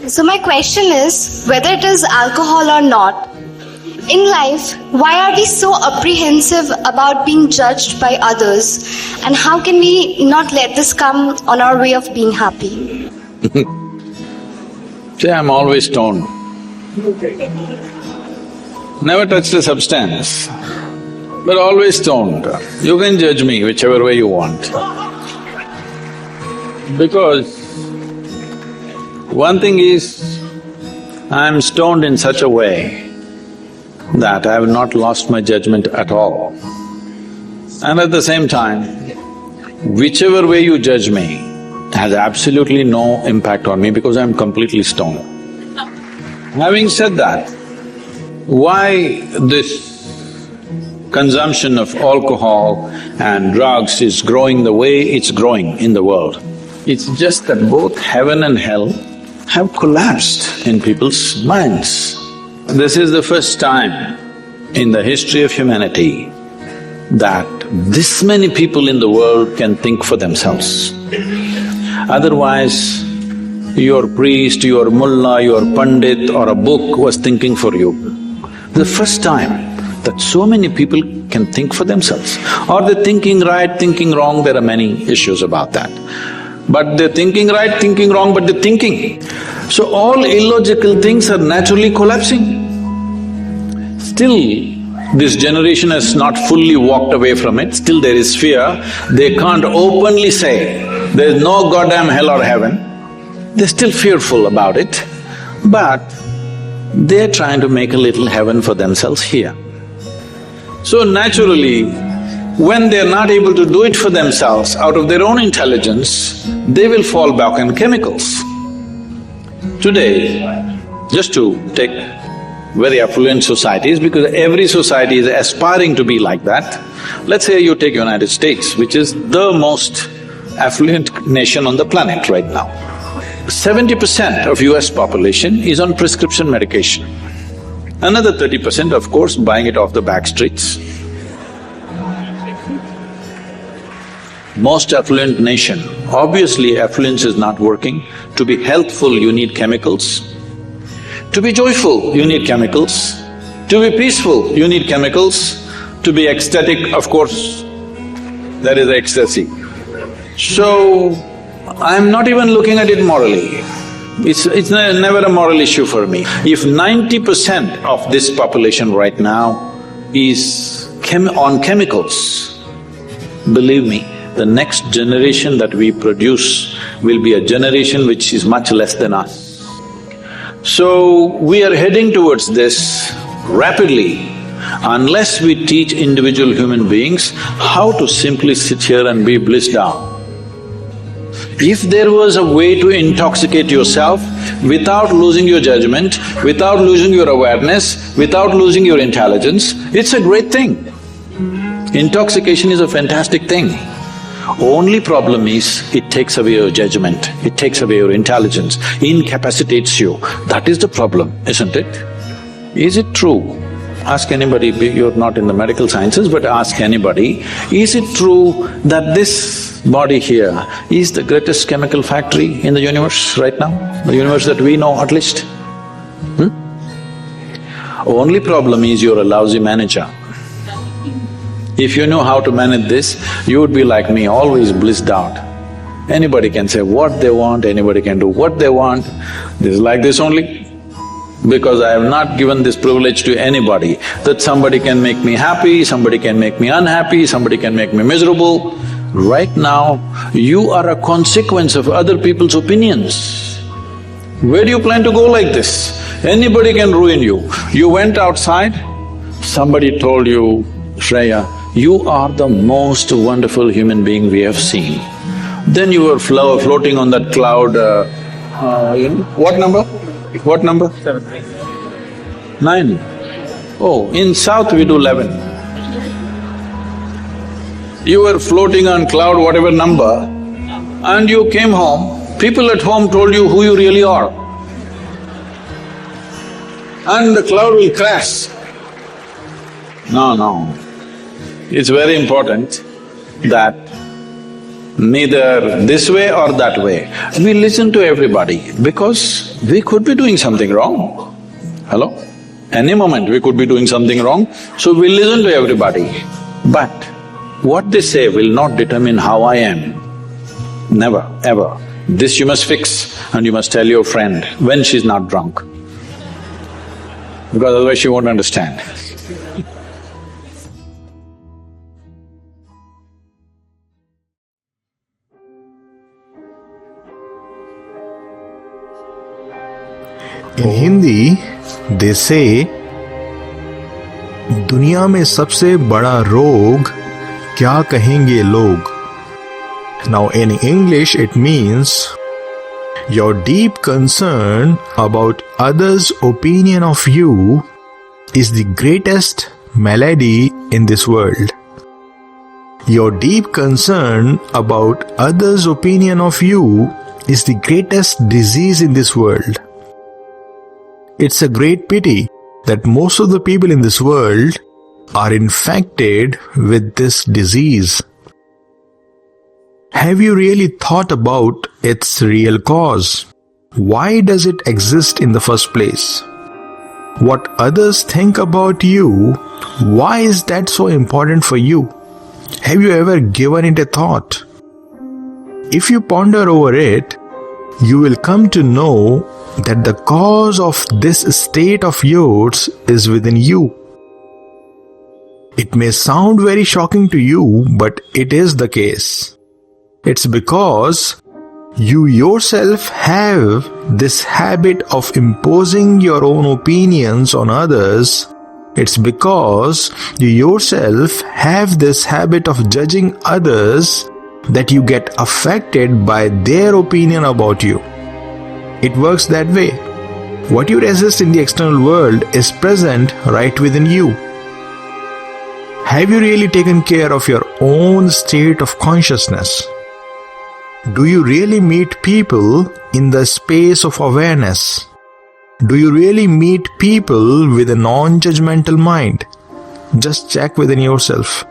So my question is, whether it is alcohol or not, in life, why are we so apprehensive about being judged by others? And how can we not let this come on our way of being happy? See, I'm always stoned. Never touched a substance, but always stoned. You can judge me whichever way you want. Because one thing is, I'm stoned in such a way that I have not lost my judgment at all. And at the same time, whichever way you judge me has absolutely no impact on me because I'm completely stoned. Having said that, why this consumption of alcohol and drugs is growing the way it's growing in the world? It's just that both heaven and hell have collapsed in people's minds. This is the first time in the history of humanity that this many people in the world can think for themselves. Otherwise, your priest, your mullah, your pandit or a book was thinking for you. The first time that so many people can think for themselves. Are they thinking right, thinking wrong? There are many issues about that. But they're thinking right, thinking wrong, but they're thinking. So all illogical things are naturally collapsing. Still, this generation has not fully walked away from it, still there is fear. They can't openly say, there's no goddamn hell or heaven. They're still fearful about it, but they're trying to make a little heaven for themselves here. So naturally, when they're not able to do it for themselves out of their own intelligence, they will fall back on chemicals. Today, just to take very affluent societies, because every society is aspiring to be like that. Let's say you take United States, which is the most affluent nation on the planet right now. 70% of US population is on prescription medication. Another 30%, of course, buying it off the back streets. Most affluent nation, obviously affluence is not working. To be healthful, you need chemicals. To be joyful, you need chemicals. To be peaceful, you need chemicals. To be ecstatic, of course, there is ecstasy. So, I'm not even looking at it morally. It's never a moral issue for me. If 90% of this population right now is on chemicals, believe me, the next generation that we produce will be a generation which is much less than us. So, we are heading towards this rapidly unless we teach individual human beings how to simply sit here and be blissed out. If there was a way to intoxicate yourself without losing your judgment, without losing your awareness, without losing your intelligence, it's a great thing. Intoxication is a fantastic thing. Only problem is, it takes away your judgment, it takes away your intelligence, incapacitates you. That is the problem, isn't it? Is it true? Ask anybody, you're not in the medical sciences, but ask anybody, is it true that this body here is the greatest chemical factory in the universe right now? The universe that we know at least? Only problem is you're a lousy manager. If you know how to manage this, you would be like me, always blissed out. Anybody can say what they want, anybody can do what they want. This is like this only. Because I have not given this privilege to anybody, that somebody can make me happy, somebody can make me unhappy, somebody can make me miserable. Right now, you are a consequence of other people's opinions. Where do you plan to go like this? Anybody can ruin you. You went outside, somebody told you, Shreya, you are the most wonderful human being we have seen. Then you were floating on that cloud, what number? What number? 7. 9. Oh, in South we do 11. You were floating on cloud whatever number and you came home, people at home told you who you really are. And the cloud will crash. No. It's very important that neither this way or that way. We listen to everybody because we could be doing something wrong. Hello? Any moment we could be doing something wrong, so we listen to everybody. But what they say will not determine how I am. Never, ever. This you must fix and you must tell your friend when she's not drunk, because otherwise she won't understand. In Hindi, they say, दुनिया में सबसे बड़ा रोग क्या कहेंगे लोग? Now in English it means, your deep concern about others' opinion of you is the greatest malady in this world. Your deep concern about others' opinion of you is the greatest disease in this world. It's a great pity that most of the people in this world are infected with this disease. Have you really thought about its real cause? Why does it exist in the first place? What others think about you, why is that so important for you? Have you ever given it a thought? If you ponder over it, you will come to know that the cause of this state of yours is within you. It may sound very shocking to you, but it is the case. It's because you yourself have this habit of imposing your own opinions on others. It's because you yourself have this habit of judging others that you get affected by their opinion about you. It works that way. What you resist in the external world is present right within you. Have you really taken care of your own state of consciousness? Do you really meet people in the space of awareness? Do you really meet people with a non-judgmental mind? Just check within yourself.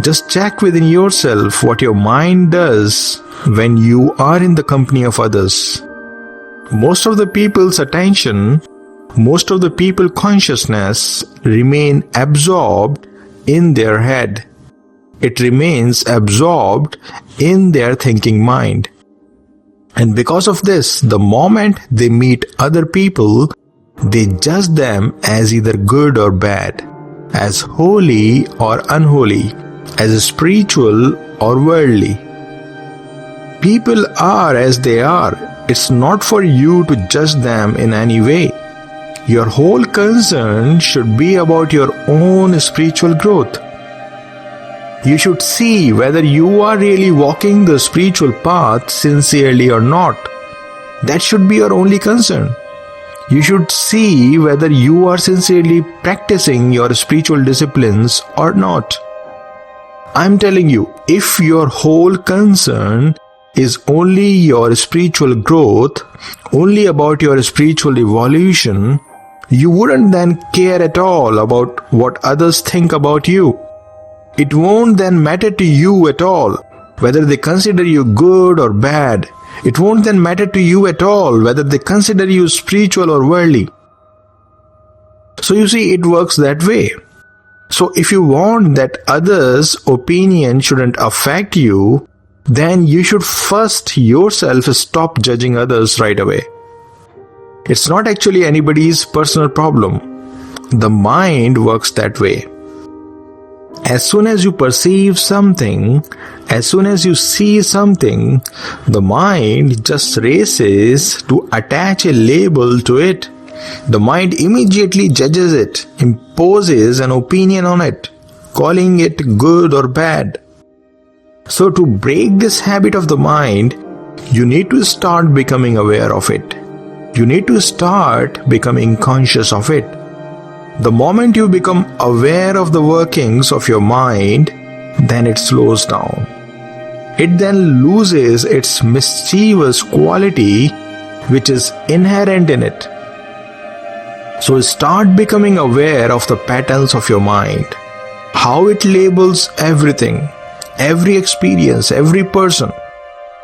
Just check within yourself what your mind does when you are in the company of others. Most of the people's attention, most of the people's consciousness remain absorbed in their head. It remains absorbed in their thinking mind. And because of this, the moment they meet other people, they judge them as either good or bad, as holy or unholy, as spiritual or worldly. People are as they are. It's not for you to judge them in any way. Your whole concern should be about your own spiritual growth. You should see whether you are really walking the spiritual path sincerely or not. That should be your only concern. You should see whether you are sincerely practicing your spiritual disciplines or not. I'm telling you, if your whole concern is only your spiritual growth, only about your spiritual evolution, you wouldn't then care at all about what others think about you. It won't then matter to you at all whether they consider you good or bad. It won't then matter to you at all whether they consider you spiritual or worldly. So you see, it works that way. So if you want that others' opinion shouldn't affect you, then you should first yourself stop judging others right away. It's not actually anybody's personal problem. The mind works that way. As soon as you perceive something, as soon as you see something, the mind just races to attach a label to it. The mind immediately judges it, imposes an opinion on it, calling it good or bad. So to break this habit of the mind, you need to start becoming aware of it. You need to start becoming conscious of it. The moment you become aware of the workings of your mind, then it slows down. It then loses its mischievous quality which is inherent in it. So start becoming aware of the patterns of your mind, how it labels everything, every experience, every person,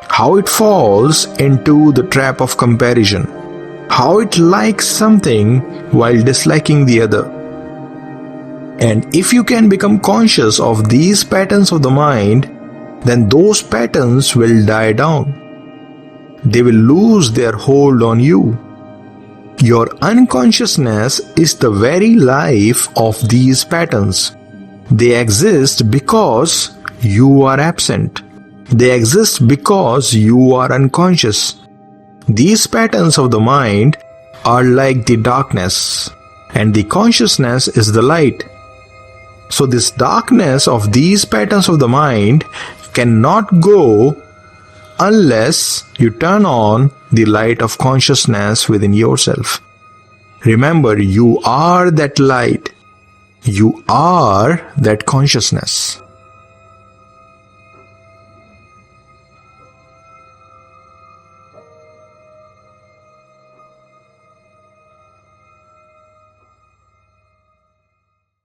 how it falls into the trap of comparison, how it likes something while disliking the other. And if you can become conscious of these patterns of the mind, then those patterns will die down. They will lose their hold on you. Your unconsciousness is the very life of these patterns. They exist because you are absent. They exist because you are unconscious. These patterns of the mind are like the darkness, and the consciousness is the light. So this darkness of these patterns of the mind cannot go unless you turn on the light of consciousness within yourself. Remember, you are that light. You are that consciousness.